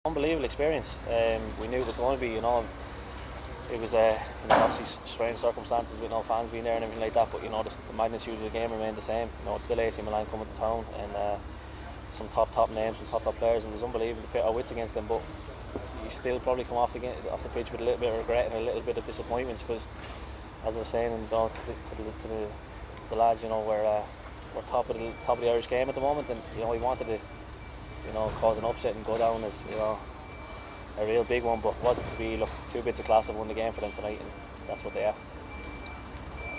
Unbelievable experience. We knew it was going to be, it was obviously strange circumstances with no fans being there and everything like that, but the magnitude of the game remained the same. It's still AC Milan coming to town, and some top names, some top players. It was unbelievable to pit our wits against them, but you still probably come off the pitch with a little bit of regret and a little bit of disappointments, because as I was saying, to the lads, we're top of the Irish game at the moment, and we wanted to cause an upset and go down as a real big one, but it wasn't to be. Look, 2 bits of class have won the game for them tonight, and that's what they are.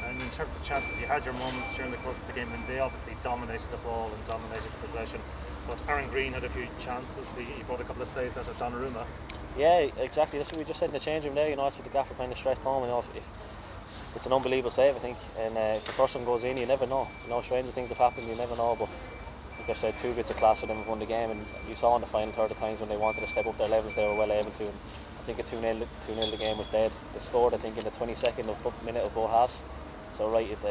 And in terms of chances, you had your moments during the course of the game, and they obviously dominated the ball and dominated the possession. But Aaron Green had a few chances. He brought a couple of saves out of Donnarumma. Yeah, exactly. That's what we just said in the change room there. That's what the gaffer kind of stressed home. If it's an unbelievable save, I think, and if the first one goes in, you never know. Stranger things have happened. You never know, but. Like I said, 2 bits of class for them have won the game, and you saw in the final third of times when they wanted to step up their levels, they were well able to. And I think a 2-0 the game was dead. They scored, I think, in the 22nd minute of both halves, so right at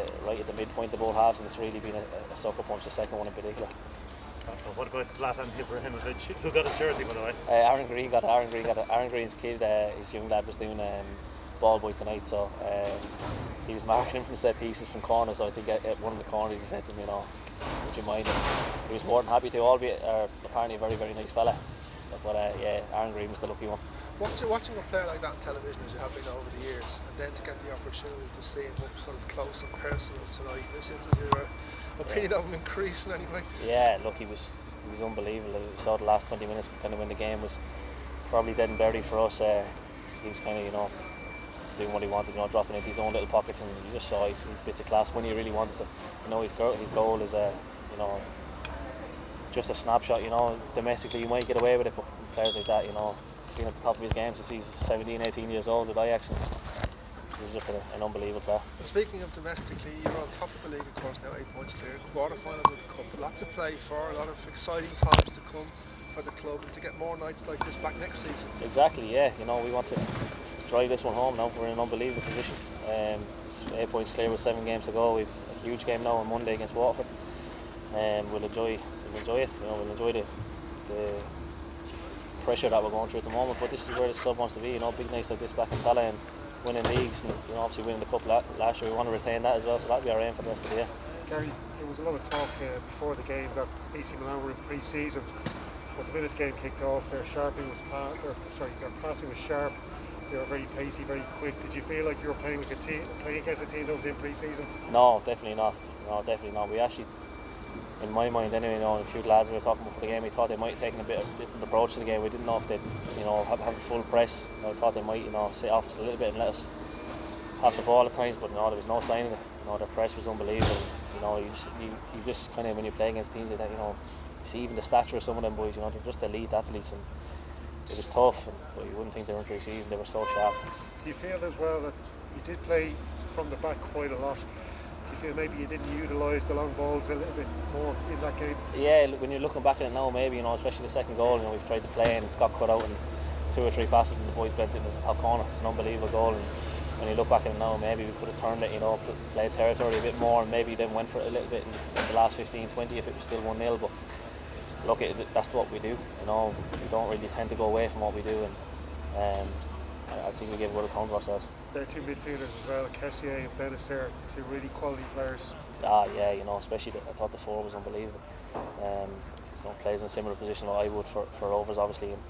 the midpoint of both halves, and it's really been a sucker punch, the second one in particular. What about Zlatan Ibrahimovic? Who got his jersey, by the way? Aaron Green got it. Aaron Green's kid, his young lad, was doing ball boy tonight, so he was marking him from set pieces from corners. So I think at one of the corners he said to me, would you mind? And he was more than happy to, albeit apparently a very, very nice fella. But Aaron Green was the lucky one. Watching a player like that on television, as you have been over the years, and then to get the opportunity to see him up sort of close and personal tonight, this is your opinion of him increasing anyway? Yeah, look, he was unbelievable. We saw the last 20 minutes kind of when the game was probably dead and buried for us. He was kind of doing what he wanted, dropping into his own little pockets, and you just saw his bits of class when he really wanted to. His goal is just a snapshot. Domestically you might get away with it, but players like that, he's been at the top of his game since he's 17, 18 years old with Ajax, and he was just an unbelievable player. And speaking of domestically, you're on top of the league, of course, now 8 points clear, quarter-finals of the cup, a lot to play for, a lot of exciting times to come for the club, and to get more nights like this back next season. Exactly, yeah. We want to drive this one home now. We're in an unbelievable position. 8 points clear with 7 games to go. We've a huge game now on Monday against Waterford, and we'll enjoy it. We'll enjoy the pressure that we're going through at the moment. But this is where this club wants to be. Big nights like this back in Tala and winning leagues, and obviously winning the cup last year. We want to retain that as well, so that'll be our aim for the rest of the year. Gary, there was a lot of talk before the game that AC Milan were in pre-season, but the minute the game kicked off, their passing was sharp. They were very pacey, very quick. Did you feel like you were playing against a team that was in pre-season? No, definitely not. We actually, in my mind anyway, a few lads we were talking before the game, we thought they might have taken a bit of a different approach to the game. We didn't know if they'd, have a full press. I thought they might, sit off us a little bit and let us have the ball at times, but no, there was no sign of it. Their press was unbelievable. You just kind of, when you play against teams like that, you see even the stature of some of them boys. They're just elite athletes, and it was tough, but you wouldn't think they were in pre-season. They were so sharp. Do you feel as well that you did play from the back quite a lot? Do you feel maybe you didn't utilise the long balls a little bit more in that game? Yeah, when you're looking back at it now, maybe, especially the second goal, we've tried to play and it's got cut out, and 2 or 3 passes and the boys bent it into the top corner. It's an unbelievable goal, and when you look back at it now, maybe we could have turned it, played territory a bit more, and maybe then went for it a little bit in the last 15-20 if it was still 1-0. But look, that's what we do. We don't really tend to go away from what we do, and I think we gave a good account of ourselves. There are 2 midfielders as well, Kessié and Benacer, 2 really quality players. Yeah, especially I thought the 4 was unbelievable. Plays in a similar position like I would for Rovers, obviously. And,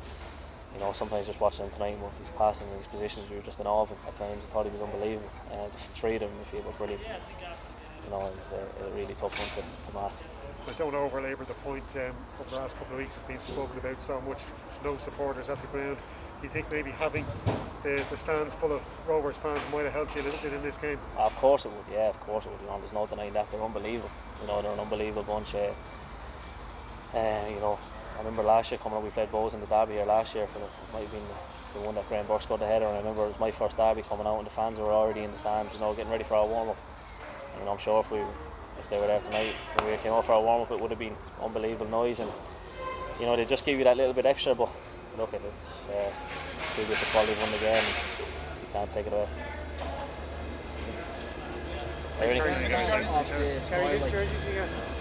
sometimes just watching him tonight, his passing and his positions, we were just in awe of him at times. I thought he was unbelievable. The 3 of them, if he were brilliant. It's a really tough one to mark. I don't want to overlabour the point. Over the last couple of weeks, it's been spoken about so much. No supporters at the ground. Do you think maybe having the stands full of Rovers fans might have helped you a little bit in this game? Of course it would. Yeah, of course it would. There's no denying that. They're unbelievable. They're an unbelievable bunch. I remember last year coming up, we played Bows in the derby here last year. Might have been the one that Graham Burke scored the header. And I remember it was my first derby coming out, and the fans were already in the stands, getting ready for our warm up. And I'm sure if they were there tonight, when we came out for our warm up, it would have been unbelievable noise, and they just give you that little bit extra. But look, it's 2 bits of quality won the game, and you can't take it away. Jersey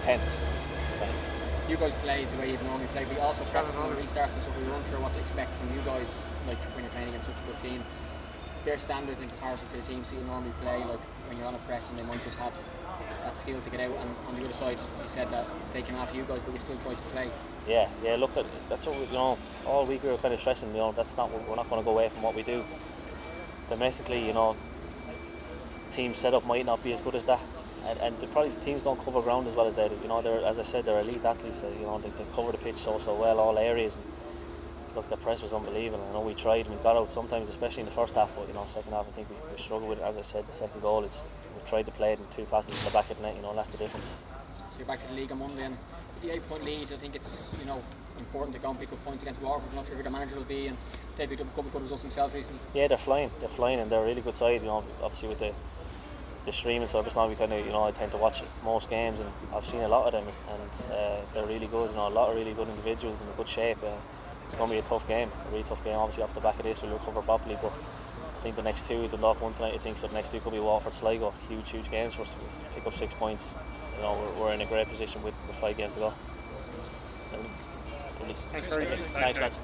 10. you guys played the way you normally play, but you also pressed from the restarts and stuff. We were unsure what to expect from you guys, like when you're playing against such a good team. Their standards in comparison to the teams that you normally play, like when you're on a press and they might just have that skill to get out, and on the other side you said that they came after you guys but you still tried to play. Yeah, look, that's what all week we were kind of stressing, that's not what, we're not going to go away from what we do. Domestically, team setup might not be as good as that, and probably teams don't cover ground as well as they do. They're, as I said, they're elite athletes. They cover the pitch so well, all areas. Look, the press was unbelievable. I know we tried and we got out sometimes, especially in the first half, but second half I think we struggled with it. As I said, the second goal is we tried to play it in 2 passes in the back of the net, that's the difference. So you're back to the league on Monday, and with the 8-point lead, I think it's important to go and pick up points against Waterford. I'm not sure who the manager will be, and they picked up a couple of good results themselves recently. Yeah, they're flying, and they're a really good side. Obviously with the streaming service now, we kind of I tend to watch most games, and I've seen a lot of them, and they're really good. A lot of really good individuals in good shape. It's going to be a tough game, a really tough game. Obviously, off the back of this, we'll recover properly. But I think the next 2, the Dundalk one tonight, I think so. The next 2 could be Waterford, Sligo. Huge games for us. Let's pick up 6 points. We're in a great position with the 5 games to go. Thanks very much. Thanks, lads.